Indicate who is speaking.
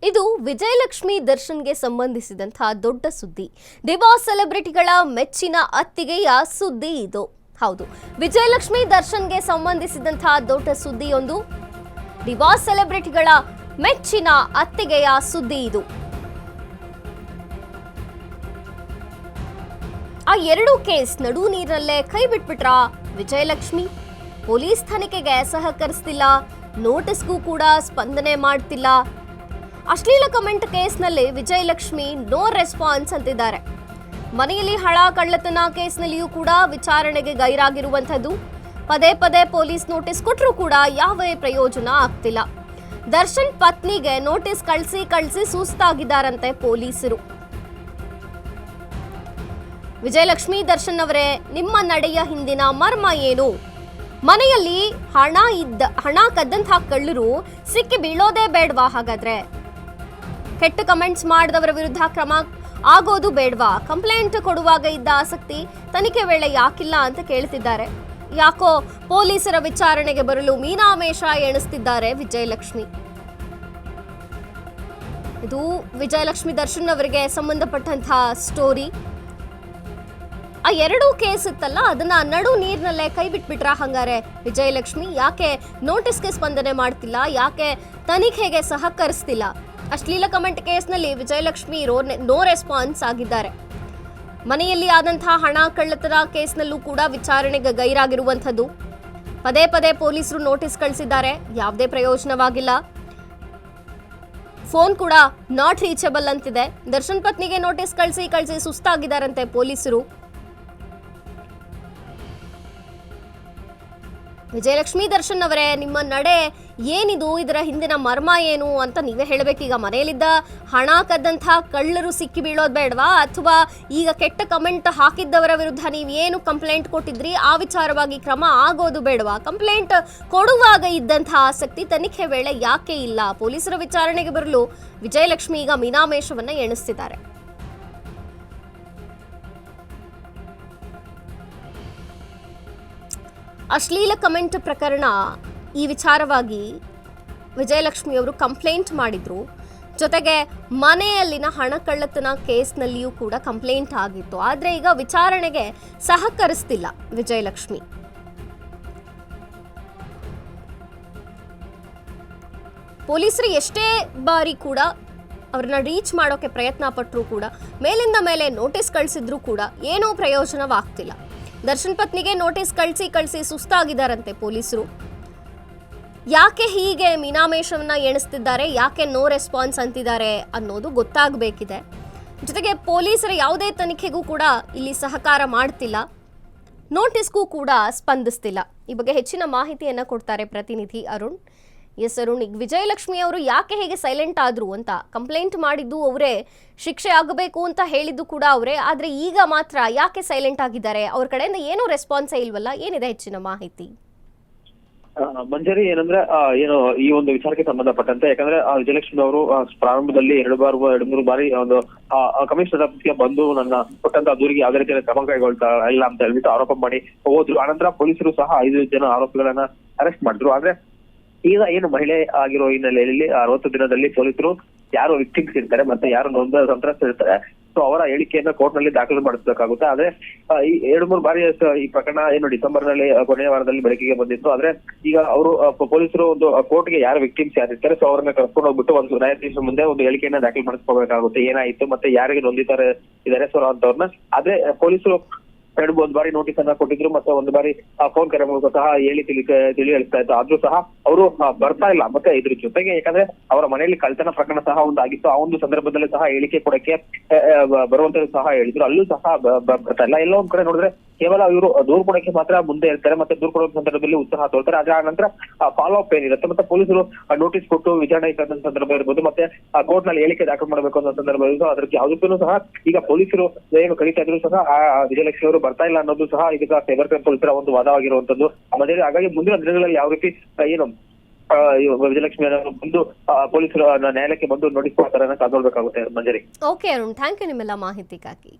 Speaker 1: ಇದು ವಿಜಯಲಕ್ಷ್ಮಿ ದರ್ಶನ್ಗೆ ಸಂಬಂಧಿಸಿದಂತಹ ದೊಡ್ಡ ಸುದ್ದಿ. ಡಿವಾಸ್ ಸೆಲೆಬ್ರಿಟಿಗಳ ಮೆಚ್ಚಿನ ಅತ್ತಿಗೆಯ ಸುದ್ದಿ ಇದು. ಹೌದು, ವಿಜಯಲಕ್ಷ್ಮಿ ದರ್ಶನ್ಗೆ ಸಂಬಂಧಿಸಿದಂತಹ ದೊಡ್ಡ ಸುದ್ದಿಯೊಂದು. ಡಿವಾಸ್ ಸೆಲೆಬ್ರಿಟಿಗಳ ಮೆಚ್ಚಿನ ಅತ್ತಿಗೆಯ ಸುದ್ದಿ ಇದು. ಆ ಎರಡು ಕೇಸ್ ನಡು ನೀರಲ್ಲೇ ಕೈ ಬಿಟ್ಬಿಟ್ರ ವಿಜಯಲಕ್ಷ್ಮಿ. ಪೊಲೀಸ್ ತನಿಖೆಗೆ ಸಹಕರಿಸ್ತಿಲ್ಲ, ನೋಟಿಸ್ಗೂ ಕೂಡ ಸ್ಪಂದನೆ ಮಾಡ್ತಿಲ್ಲ. ಅಶ್ಲೀಲ ಕಮೆಂಟ್ ಕೇಸ್ನಲ್ಲಿ ವಿಜಯಲಕ್ಷ್ಮಿ ನೋ ರೆಸ್ಪಾನ್ಸ್ ಅಂತಿದ್ದಾರೆ. ಮನೆಯಲ್ಲಿ ಹಣ ಕಳ್ಳತನ ಕೇಸ್ನಲ್ಲಿಯೂ ಕೂಡ ವಿಚಾರಣೆಗೆ ಗೈರಾಗಿರುವಂಥದ್ದು. ಪದೇ ಪದೇ ಪೊಲೀಸ್ ನೋಟಿಸ್ ಕೊಟ್ಟರೂ ಕೂಡ ಯಾವ ಪ್ರಯೋಜನ ಆಗ್ತಿಲ್ಲ. ದರ್ಶನ್ ಪತ್ನಿಗೆ ನೋಟಿಸ್ ಕಳಿಸಿ ಸುಸ್ತಾಗಿದ್ದಾರಂತೆ ಪೊಲೀಸರು. ವಿಜಯಲಕ್ಷ್ಮಿ ದರ್ಶನ್ ಅವರೇ, ನಿಮ್ಮ ನಡೆಯ ಹಿಂದಿನ ಮರ್ಮ ಏನು? ಮನೆಯಲ್ಲಿ ಹಣ ಕದ್ದಂತಹ ಕಳ್ಳರು ಸಿಕ್ಕಿ ಬೀಳೋದೇ ಬೇಡವಾ? ಹಾಗಾದ್ರೆ ಕೆಟ್ಟ ಕಮೆಂಟ್ಸ್ ಮಾಡಿದವರ ವಿರುದ್ಧ ಕ್ರಮ ಆಗೋದು ಬೇಡವಾ? ಕಂಪ್ಲೇಂಟ್ ಕೊಡುವಾಗ ಇದ್ದ ಆಸಕ್ತಿ ತನಿಖೆ ವೇಳೆ ಯಾಕಿಲ್ಲ ಅಂತ ಕೇಳ್ತಿದ್ದಾರೆ. ಯಾಕೋ ಪೊಲೀಸರ ವಿಚಾರಣೆಗೆ ಬರಲು ಮೀನಾಮೇಷ ಎಣಿಸ್ತಿದ್ದಾರೆ ವಿಜಯಲಕ್ಷ್ಮಿ. ಇದು ವಿಜಯಲಕ್ಷ್ಮಿ ದರ್ಶನ್ ಅವರಿಗೆ ಸಂಬಂಧಪಟ್ಟಂತಹ ಸ್ಟೋರಿ. ಆ ಎರಡೂ ಕೇಸ್ ಇತ್ತಲ್ಲ, ಅದನ್ನ ನಡು ನೀರಿನಲ್ಲೇ ಕೈ ಬಿಟ್ಬಿಟ್ರ ಹಂಗಾರೆ ವಿಜಯಲಕ್ಷ್ಮಿ? ಯಾಕೆ ನೋಟಿಸ್ಗೆ ಸ್ಪಂದನೆ ಮಾಡ್ತಿಲ್ಲ? ಯಾಕೆ ತನಿಖೆಗೆ ಸಹಕರಿಸ್ತಿಲ್ಲ? ಅಶ್ಲೀಲ ಕಮೆಂಟ್ ಕೇಸ್ನಲ್ಲಿ ವಿಜಯಲಕ್ಷ್ಮಿ ನೋ ರೆಸ್ಪಾನ್ಸ್ ಆಗಿದ್ದಾರೆ. ಮನೆಯಲ್ಲಿ ಆದಂತಹ ಹಣ ಕಳ್ಳತನ ಕೇಸ್ನಲ್ಲೂ ಕೂಡ ವಿಚಾರಣೆಗೆ ಗೈರಾಗಿರುವಂಥದ್ದು. ಪದೇ ಪದೇ ಪೊಲೀಸರು ನೋಟಿಸ್ ಕಳಿಸಿದ್ದಾರೆ, ಯಾವುದೇ ಪ್ರಯೋಜನವಾಗಿಲ್ಲ. ಫೋನ್ ಕೂಡ ನಾಟ್ ರೀಚಬಲ್ ಅಂತಿದೆ. ದರ್ಶನ್ ಪತ್ನಿಗೆ ನೋಟಿಸ್ ಕಳಿಸಿ ಸುಸ್ತಾಗಿದ್ದಾರಂತೆ ಪೊಲೀಸರು. ವಿಜಯಲಕ್ಷ್ಮಿ ದರ್ಶನ್ ಅವರೇ, ನಿಮ್ಮ ನಡೆ ಏನಿದು? ಇದರ ಹಿಂದಿನ ಮರ್ಮ ಏನು ಅಂತ ನೀವೇ ಹೇಳಬೇಕೀಗ. ಮನೆಯಲ್ಲಿದ್ದ ಹಣ ಕದ್ದಂಥ ಕಳ್ಳರು ಸಿಕ್ಕಿ ಬೀಳೋದು ಬೇಡವಾ? ಅಥವಾ ಈಗ ಕೆಟ್ಟ ಕಮೆಂಟ್ ಹಾಕಿದ್ದವರ ವಿರುದ್ಧ ನೀವೇನು ಕಂಪ್ಲೇಂಟ್ ಕೊಟ್ಟಿದ್ರಿ ಆ ವಿಚಾರವಾಗಿ ಕ್ರಮ ಆಗೋದು ಬೇಡವಾ? ಕಂಪ್ಲೇಂಟ್ ಕೊಡುವಾಗ ಇದ್ದಂಥ ಆಸಕ್ತಿ ತನಿಖೆ ವೇಳೆ ಯಾಕೆ ಇಲ್ಲ? ಪೊಲೀಸರ ವಿಚಾರಣೆಗೆ ಬರಲು ವಿಜಯಲಕ್ಷ್ಮಿ ಈಗ ಮೀನಾಮೇಷವನ್ನ ಎಣಿಸ್ತಿದ್ದಾರೆ. ಅಶ್ಲೀಲ ಕಮೆಂಟ್ ಪ್ರಕರಣ, ಈ ವಿಚಾರವಾಗಿ ವಿಜಯಲಕ್ಷ್ಮಿ ಅವರು ಕಂಪ್ಲೇಂಟ್ ಮಾಡಿದ್ರು. ಜೊತೆಗೆ ಮನೆಯಲ್ಲಿನ ಹಣ ಕಳ್ಳತನ ಕೇಸ್ನಲ್ಲಿಯೂ ಕೂಡ ಕಂಪ್ಲೇಂಟ್ ಆಗಿತ್ತು. ಆದರೆ ಈಗ ವಿಚಾರಣೆಗೆ ಸಹಕರಿಸ್ತಿಲ್ಲ ವಿಜಯಲಕ್ಷ್ಮಿ. ಪೊಲೀಸರು ಎಷ್ಟೇ ಬಾರಿ ಕೂಡ ಅವ್ರನ್ನ ರೀಚ್ ಮಾಡೋಕೆ ಪ್ರಯತ್ನ ಪಟ್ಟರೂ ಕೂಡ, ಮೇಲಿಂದ ಮೇಲೆ ನೋಟಿಸ್ ಕಳಿಸಿದ್ರು ಕೂಡ ಏನೂ ಪ್ರಯೋಜನವಾಗ್ತಿಲ್ಲ. ದರ್ಶನ್ ಪತ್ನಿಗೆ ನೋಟಿಸ್ ಕಳಿಸಿ ಸುಸ್ತಾಗಿದ್ದಾರಂತೆ ಪೊಲೀಸರು. ಯಾಕೆ ಹೀಗೆ ಮೀನಾಮೇಷವನ್ನ ಎಣಿಸ್ತಿದ್ದಾರೆ? ಯಾಕೆ ನೋ ರೆಸ್ಪಾನ್ಸ್ ಅಂತಿದ್ದಾರೆ ಅನ್ನೋದು ಗೊತ್ತಾಗಬೇಕಿದೆ. ಜೊತೆಗೆ ಪೊಲೀಸರ ಯಾವುದೇ ತನಿಖೆಗೂ ಕೂಡ ಇಲ್ಲಿ ಸಹಕಾರ ಮಾಡ್ತಿಲ್ಲ, ನೋಟಿಸ್ಗೂ ಕೂಡ ಸ್ಪಂದಿಸ್ತಿಲ್ಲ. ಈ ಬಗ್ಗೆ ಹೆಚ್ಚಿನ ಮಾಹಿತಿಯನ್ನ ಕೊಡ್ತಾರೆ ಪ್ರತಿನಿಧಿ ಅರುಣ್. ಎಸ್ ಅರುಣ್, ಈಗ ವಿಜಯಲಕ್ಷ್ಮಿ ಅವರು ಯಾಕೆ ಹೇಗೆ ಸೈಲೆಂಟ್ ಆದ್ರು ಅಂತ, ಕಂಪ್ಲೇಂಟ್ ಮಾಡಿದ್ದು ಅವರೇ, ಶಿಕ್ಷೆ ಆಗಬೇಕು ಅಂತ ಹೇಳಿದ್ದು ಕೂಡ ಅವರೇ, ಆದ್ರೆ ಈಗ ಮಾತ್ರ ಯಾಕೆ ಸೈಲೆಂಟ್ ಆಗಿದ್ದಾರೆ? ಅವ್ರ ಕಡೆಯಿಂದ ಏನೂ ರೆಸ್ಪಾನ್ಸೇ ಇಲ್ವಲ್ಲ? ಏನಿದೆ ಹೆಚ್ಚಿನ ಮಾಹಿತಿ?
Speaker 2: ಮಂಜರಿ, ಏನಂದ್ರೆ ಏನು ಈ ಒಂದು ವಿಚಾರಕ್ಕೆ ಸಂಬಂಧಪಟ್ಟಂತೆ, ಯಾಕಂದ್ರೆ ವಿಜಯಲಕ್ಷ್ಮಿ ಅವರು ಪ್ರಾರಂಭದಲ್ಲಿ ಎರಡು ಮೂರು ಬಾರಿ ಒಂದು ಕಮಿಷನರ್ ಆಫೀಸ್ಗೆ ಬಂದು ನನ್ನ ಕೊಟ್ಟಂತ ದೂರಿಗೆ ಯಾವುದೇ ರೀತಿಯ ಕ್ರಮ ಕೈಗೊಳ್ತಾ ಇಲ್ಲ ಅಂತ ಹೇಳ್ಬಿಟ್ಟು ಆರೋಪ ಮಾಡಿ ಹೋದ್ರು. ಆನಂತರ ಪೊಲೀಸರು ಸಹ 5 ಜನ ಆರೋಪಿಗಳನ್ನ ಅರೆಸ್ಟ್ ಮಾಡಿದ್ರು. ಆದ್ರೆ ಈಗ ಏನು ಮಹಿಳೆ ಆಗಿರೋ ಹಿನ್ನೆಲೆಯಲ್ಲಿ 60 ದಿನದಲ್ಲಿ ಪೊಲೀಸರು ಯಾರು ವಿಕ್ಟಿಮ್ಸ್ ಇರ್ತಾರೆ ಮತ್ತೆ ಯಾರು ನೊಂದ ಸಂತ್ರಸ್ತರಿರ್ತಾರೆ, ಸೊ ಅವರ ಹೇಳಿಕೆಯನ್ನ ಕೋರ್ಟ್ ನಲ್ಲಿ ದಾಖಲು ಮಾಡಿಸಬೇಕಾಗುತ್ತೆ. ಆದ್ರೆ ಈ 2-3 ಬಾರಿ ಈ ಪ್ರಕರಣ ಏನು ಡಿಸೆಂಬರ್ ನಲ್ಲಿ ಕೊನೆಯ ವಾರದಲ್ಲಿ ಬೆಳಕಿಗೆ ಬಂದಿತ್ತು. ಆದ್ರೆ ಈಗ ಅವರು ಪೊಲೀಸರು ಒಂದು ಕೋರ್ಟ್ಗೆ ಯಾರು ವಿಕ್ಟಿಮ್ಸ್ ಯಾರಿರ್ತಾರೆ, ಸೊ ಅವ್ರನ್ನ ಕರ್ಕೊಂಡು ಹೋಗ್ಬಿಟ್ಟು ಒಂದು ನ್ಯಾಯಾಧೀಶ ಮುಂದೆ ಒಂದು ಹೇಳಿಕೆಯನ್ನ ದಾಖಲು ಮಾಡಿಸ್ಕೋಬೇಕಾಗುತ್ತೆ. ಏನಾಯ್ತು ಮತ್ತೆ ಯಾರಿಗೆ ನೊಂದಿದ್ದಾರೆ ಇದಾರೆ ಸೊ ಅಂತವ್ರನ್ನ. ಆದ್ರೆ ಪೊಲೀಸರು 2-3 ಬಾರಿ ನೋಟಿಸ್ ಅನ್ನ ಕೊಟ್ಟಿದ್ರು, ಮತ್ತೆ ಒಂದು ಬಾರಿ ಫೋನ್ ಕರೆ ಮೂಲಕ ಸಹ ತಿಳಿ ಹೇಳ್ತಾ ಇತ್ತು. ಆದ್ರೂ ಸಹ ಅವರು ಬರ್ತಾ ಇಲ್ಲ. ಮತ್ತೆ ಇದ್ರ ಜೊತೆಗೆ ಯಾಕಂದ್ರೆ ಅವರ ಮನೆಯಲ್ಲಿ ಕಳ್ತನ ಪ್ರಕರಣ ಸಹ ಒಂದಾಗಿತ್ತು. ಆ ಒಂದು ಸಂದರ್ಭದಲ್ಲಿ ಸಹ ಹೇಳಿಕೆ ಕೊಡಕ್ಕೆ ಬರುವಂತ ಸಹ ಹೇಳಿದ್ರು, ಅಲ್ಲೂ ಸಹ ಬರ್ತಾ ಇಲ್ಲ. ಎಲ್ಲ ಒಂದ್ ಕಡೆ ನೋಡಿದ್ರೆ ಕೇವಲ ಇವರು ದೂರು ಕೊಡಕ್ಕೆ ಮಾತ್ರ ಮುಂದೆ ಇರ್ತಾರೆ, ಮತ್ತೆ ದೂರು ಕೊಡೋ ಸಂದರ್ಭದಲ್ಲಿ ಉತ್ಸಾಹ ತೋರ್ತಾರೆ. ಆದ್ರೆ ಆ ನಂತರ ಫಾಲೋ ಅಪ್ ಏನಿರುತ್ತೆ, ಮತ್ತೆ ಪೊಲೀಸರು ನೋಟಿಸ್ ಕೊಟ್ಟು ವಿಚಾರಣೆ ಸಂದರ್ಭ ಇರ್ಬೋದು, ಮತ್ತೆ ಕೋರ್ಟ್ ನಲ್ಲಿ ಹೇಳಿಕೆ ದಾಖಲು ಮಾಡಬೇಕು ಅನ್ನೋ ಸಂದರ್ಭ ಇರ್ಬೋದು. ಅದಕ್ಕೆ ಯಾವುದಕ್ಕೂ ಸಹ ಈಗ ಪೊಲೀಸರು ಏನು ಕರೀತಾ ಇದ್ರು ಸಹ ವಿಜಯಲಕ್ಷ್ಮಿ ಅವರು ಬರ್ತಾ ಇಲ್ಲ ಅನ್ನೋದು ಸಹ ಇದೀಗ ಸೈಬರ್ ಕ್ರೈಮ್ ಪೊಲೀಸರ ಒಂದು ವಾದವಾಗಿರುವಂತದ್ದು. ಹಾಗಾಗಿ ಮುಂದಿನ ದಿನಗಳಲ್ಲಿ ಯಾವ ರೀತಿ ಏನು ವಿಜಯಲಕ್ಷ್ಮಿ ಬಂದು ಪೊಲೀಸರು ನ್ಯಾಯಾಲಯಕ್ಕೆ ಬಂದು ನೋಟಿಸ್ ಕೊಡ್ತಾರೆ ಕಾದು ನೋಡ್ಬೇಕಾಗುತ್ತೆ ಮಂಜರಿ.
Speaker 1: ಓಕೆ ಅರುಣ್, ಥ್ಯಾಂಕ್ ಯು ನಿಮ್ಮೆಲ್ಲ ಮಾಹಿತಿಗಾಗಿ.